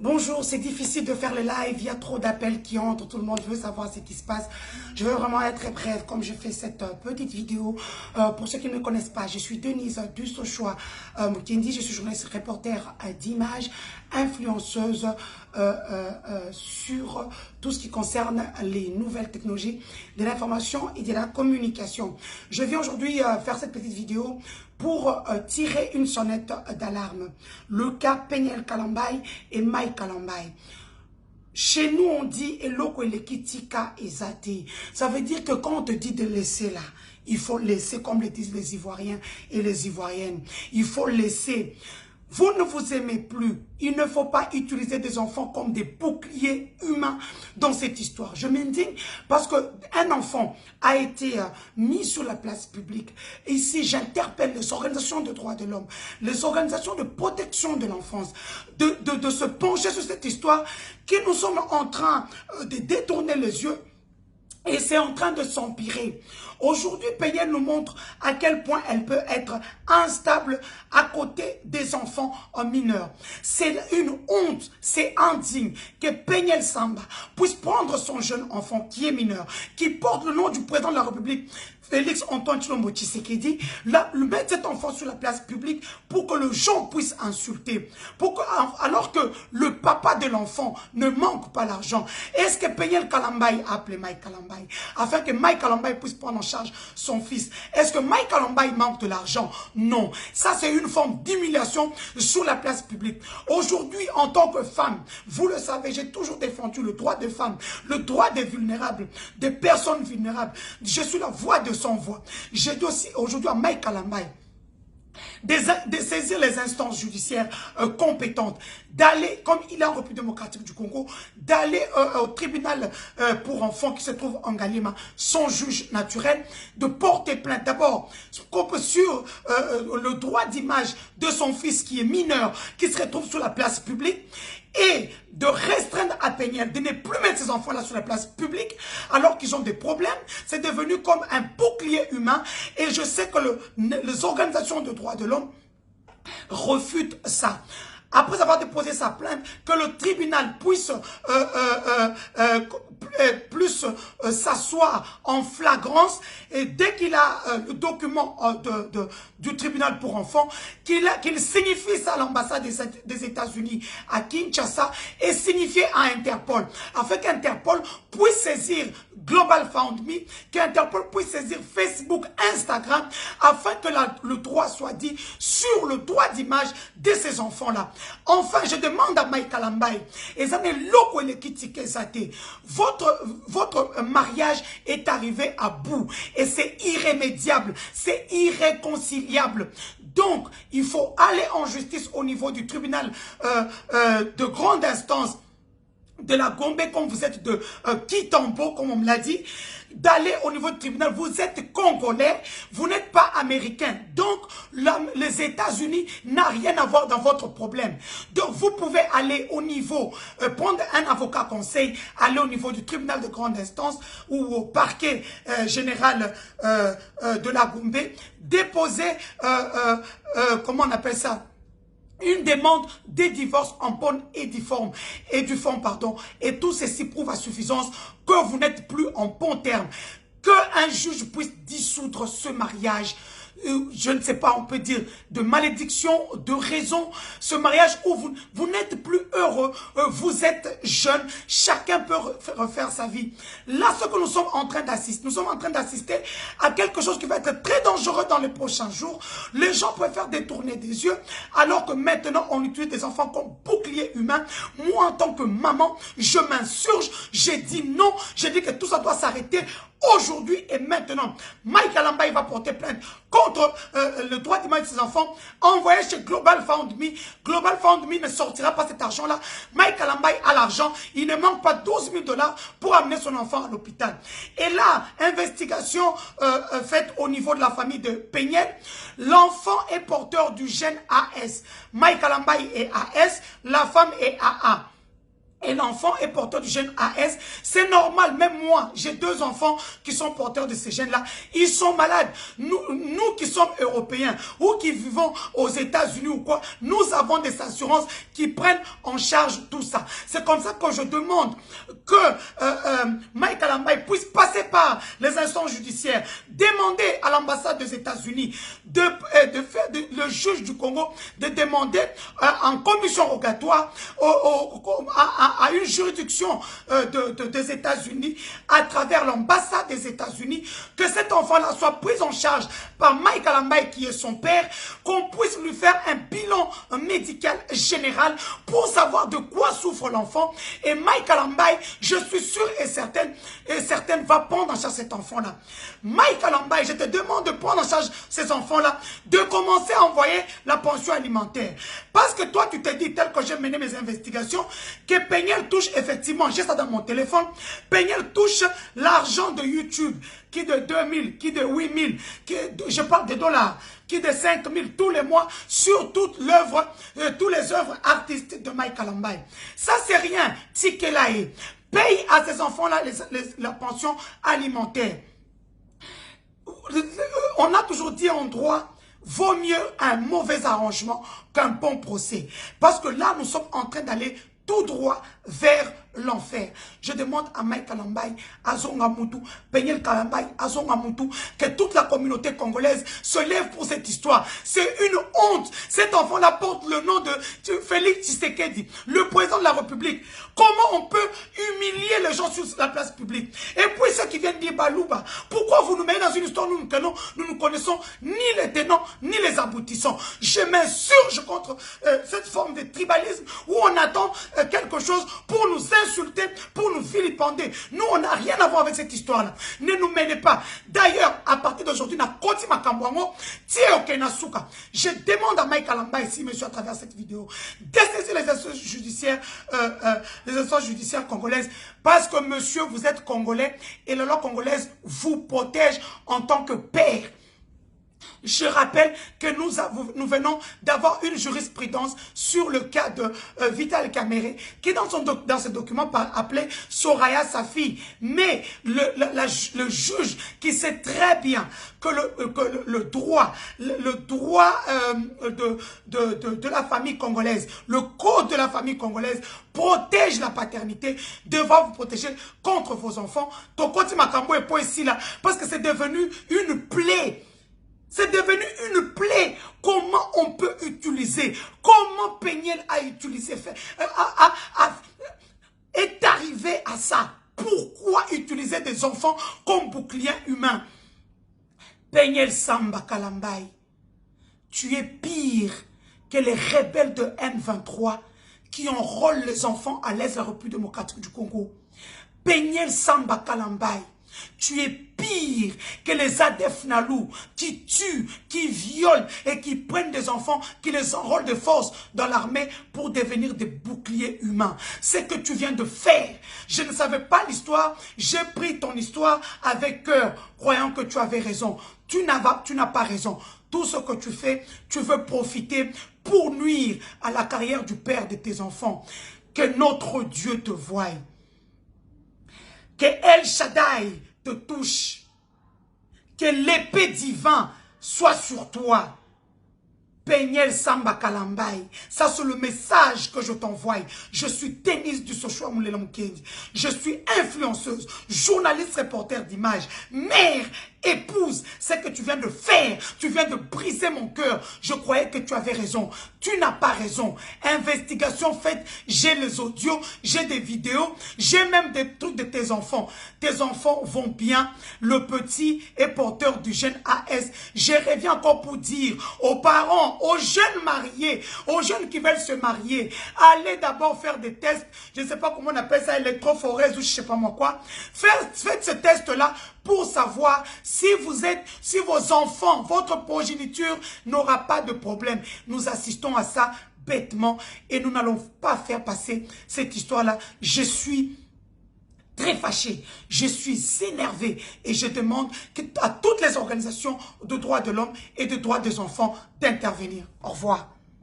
Bonjour, c'est difficile de faire le live, il y a trop d'appels qui entrent, tout le monde veut savoir ce qui se passe. Je veux vraiment être très brève comme je fais cette petite vidéo. Pour ceux qui ne me connaissent pas, je suis Denise Dustochois Mukendi, je suis journaliste reporter d'images, influenceuse sur tout ce qui concerne les nouvelles technologies de l'information et de la communication. Je viens aujourd'hui faire cette petite vidéo pour tirer une sonnette d'alarme. Le cas Peniel Kalambay et Mike Kalambay. Chez nous, on dit Eloko Elekitika Ezate. Ça veut dire que quand on te dit de laisser là, il faut laisser, comme le disent les Ivoiriens et les Ivoiriennes. Il faut laisser. Vous ne vous aimez plus. Il ne faut pas utiliser des enfants comme des boucliers humains dans cette histoire. Je m'indigne parce qu'un enfant a été mis sur la place publique. Ici, j'interpelle les organisations de droits de l'homme, les organisations de protection de l'enfance, de se pencher sur cette histoire que nous sommes en train de détourner les yeux. Et c'est en train de s'empirer. Aujourd'hui, Peniel nous montre à quel point elle peut être instable à côté des enfants mineurs. C'est une honte, c'est indigne que Peniel Samba puisse prendre son jeune enfant qui est mineur, qui porte le nom du président de la République, Félix Antoine Tshilombo Tshisekedi, mettre cet enfant sur la place publique pour que le gens puisse insulter. Alors que le papa de l'enfant ne manque pas l'argent. Est-ce que Peniel Kalambay a appelé Mike Kalambay afin que Mike Kalambay puisse prendre en charge son fils? Est-ce que Mike Kalambay manque de l'argent? Non. Ça, c'est une forme d'humiliation sur la place publique. Aujourd'hui, en tant que femme, vous le savez, j'ai toujours défendu le droit des femmes, le droit des vulnérables, des personnes vulnérables. Je suis la voix de son voix. J'ai dit aussi aujourd'hui à Mike Kalambay de saisir les instances judiciaires compétentes, d'aller, comme il est en République démocratique du Congo, d'aller au tribunal pour enfants qui se trouve en Galima, son juge naturel, de porter plainte d'abord sur le droit d'image de son fils qui est mineur, qui se retrouve sur la place publique, et de restreindre à Peniel, de ne plus mettre ces enfants-là sur la place publique, alors qu'ils ont des problèmes. C'est devenu comme un bouclier humain. Et je sais que les organisations de droits de l'homme refutent ça. Après avoir déposé sa plainte, que le tribunal puisse s'asseoir en flagrance, et dès qu'il a le document du tribunal pour enfants, qu'il signifie ça à l'ambassade des États-Unis à Kinshasa et signifier à Interpol, afin qu'Interpol puisse saisir Global Found Me, qu'Interpol puisse saisir Facebook, Instagram, afin que le droit soit dit sur le droit d'image de ces enfants-là. Enfin, je demande à Mike Kalambay, votre mariage est arrivé à bout et c'est irrémédiable, c'est irréconciliable. Donc, il faut aller en justice au niveau du tribunal de grande instance de la Gombe, comme vous êtes de Kitambo, comme on me l'a dit, d'aller au niveau du tribunal. Vous êtes congolais, vous n'êtes pas américain. Donc, les États-Unis n'ont rien à voir dans votre problème. Donc, vous pouvez aller au niveau, prendre un avocat conseil, aller au niveau du tribunal de grande instance ou au parquet général de la Gombe, déposer, comment on appelle ça, une demande de divorce en bonne et due forme, et tout ceci prouve à suffisance que vous n'êtes plus en bon terme, qu'un juge puisse dissoudre ce mariage. Je ne sais pas, on peut dire de malédiction, de raison, ce mariage où vous n'êtes plus heureux, vous êtes jeune, chacun peut refaire sa vie. Là, ce que nous sommes en train d'assister, à quelque chose qui va être très dangereux dans les prochains jours. Les gens préfèrent détourner des yeux, alors que maintenant, on utilise des enfants comme bouclier humain. Moi, en tant que maman, je m'insurge, j'ai dit non, j'ai dit que tout ça doit s'arrêter aujourd'hui et maintenant. Mike Kalambay va porter plainte contre le droit d'image de ses enfants, envoyé chez Global Found Me. Global Found Me ne sortira pas cet argent-là. Mike Kalambay a l'argent. Il ne manque pas 12 000 $ pour amener son enfant à l'hôpital. Et là, investigation faite au niveau de la famille de Peniel. L'enfant est porteur du gène AS. Mike Kalambay est AS, la femme est AA. et l'enfant est porteur du gène AS, c'est normal. Même moi, j'ai 2 enfants qui sont porteurs de ces gènes-là. Ils sont malades. Nous qui sommes européens ou qui vivons aux États-Unis ou quoi, nous avons des assurances qui prennent en charge tout ça. C'est comme ça que je demande que Mike Kalambay puisse passer par les instances judiciaires, demander à l'ambassade des États-Unis le juge du Congo de demander en commission rogatoire à une juridiction des États-Unis, à travers l'ambassade des États-Unis, que cet enfant-là soit pris en charge par Mike Kalambay, qui est son père, qu'on puisse lui faire un bilan médical général pour savoir de quoi souffre l'enfant. Et Mike Kalambay, je suis sûr et certaine va prendre en charge cet enfant-là. Mike Kalambay, je te demande de prendre en charge ces enfants-là, de commencer à envoyer la pension alimentaire. Parce que toi, tu te dis, tel que j'ai mené mes investigations, que Peniel touche effectivement, j'ai ça dans mon téléphone, Peniel touche l'argent de YouTube, qui de 2000, qui de 8000, je parle de dollars, qui de 5000 tous les mois sur toute l'œuvre, tous les œuvres artistiques de Mike Kalambay. Ça, c'est rien. Tikelae paye à ces enfants-là la pension alimentaire. On a toujours dit en droit, vaut mieux un mauvais arrangement qu'un bon procès. Parce que là, nous sommes en train d'aller tout droit vers l'enfer. Je demande à Mike Kalambay, à Zonga Moutou, Peniel Kalambay, à Zonga Moutou, que toute la communauté congolaise se lève pour cette histoire. C'est une honte. Cet enfant-là porte le nom de Félix Tshisekedi, le président de la République. Comment on peut humilier les gens sur la place publique? Et puis ceux qui viennent dire Balouba, pourquoi vous nous mettez dans une histoire où nous ne connaissons ni les tenants, ni les aboutissants? Je m'insurge contre cette forme de tribalisme où on attend quelque chose pour nous insulter, pour nous vilipender. Nous, on n'a rien à voir avec cette histoire-là. Ne nous menez pas. D'ailleurs, à partir d'aujourd'hui, je demande à Mike Kalambay, ici, monsieur, à travers cette vidéo, d'essayer les instances judiciaires congolaises, parce que, monsieur, vous êtes congolais et la loi congolaise vous protège en tant que père. Je rappelle que nous venons d'avoir une jurisprudence sur le cas de Vital Kamerhe, qui dans ce document appelé Soraya sa fille. Mais le juge qui sait très bien que le droit de la famille congolaise, le code de la famille congolaise protège la paternité, devra vous protéger contre vos enfants. Tokoti Makambo est pas ici là, parce que c'est devenu une plaie. C'est devenu une plaie. Comment on peut utiliser, comment Peniel a utilisé, est arrivé à ça. Pourquoi utiliser des enfants comme bouclier humain? Peniel Samba Kalambay, tu es pire que les rebelles de M23 qui enrôlent les enfants à l'Est de la République démocratique du Congo. Peniel Samba Kalambay, tu es pire que les ADF Nalou qui tuent, qui violent et qui prennent des enfants, qui les enrôlent de force dans l'armée pour devenir des boucliers humains. C'est ce que tu viens de faire. Je ne savais pas l'histoire. J'ai pris ton histoire avec cœur, croyant que tu avais raison. Tu n'as pas raison. Tout ce que tu fais, tu veux profiter pour nuire à la carrière du père de tes enfants. Que notre Dieu te voie. Que El Shaddai te touche. Que l'épée divine soit sur toi. Peniel Samba Kalambay. Ça, c'est le message que je t'envoie. Je suis Tennis du Sochua Moulela Mukendi. Je suis influenceuse, journaliste, reporter d'images, mère, épouse. C'est ce que tu viens de faire. Tu viens de briser mon cœur. Je croyais que tu avais raison. Tu n'as pas raison. Investigation faite. J'ai les audios, j'ai des vidéos, j'ai même des trucs de tes enfants. Tes enfants vont bien. Le petit est porteur du gène AS. Je reviens encore pour dire aux parents, aux jeunes mariés, aux jeunes qui veulent se marier, allez d'abord faire des tests. Je ne sais pas comment on appelle ça, électrophorèse ou je ne sais pas moi quoi. Faites ce test-là pour savoir si vos enfants, votre progéniture n'aura pas de problème. Nous assistons à ça bêtement et nous n'allons pas faire passer cette histoire-là. Je suis très fâché, je suis énervé et je demande à toutes les organisations de droits de l'homme et de droits des enfants d'intervenir. Au revoir.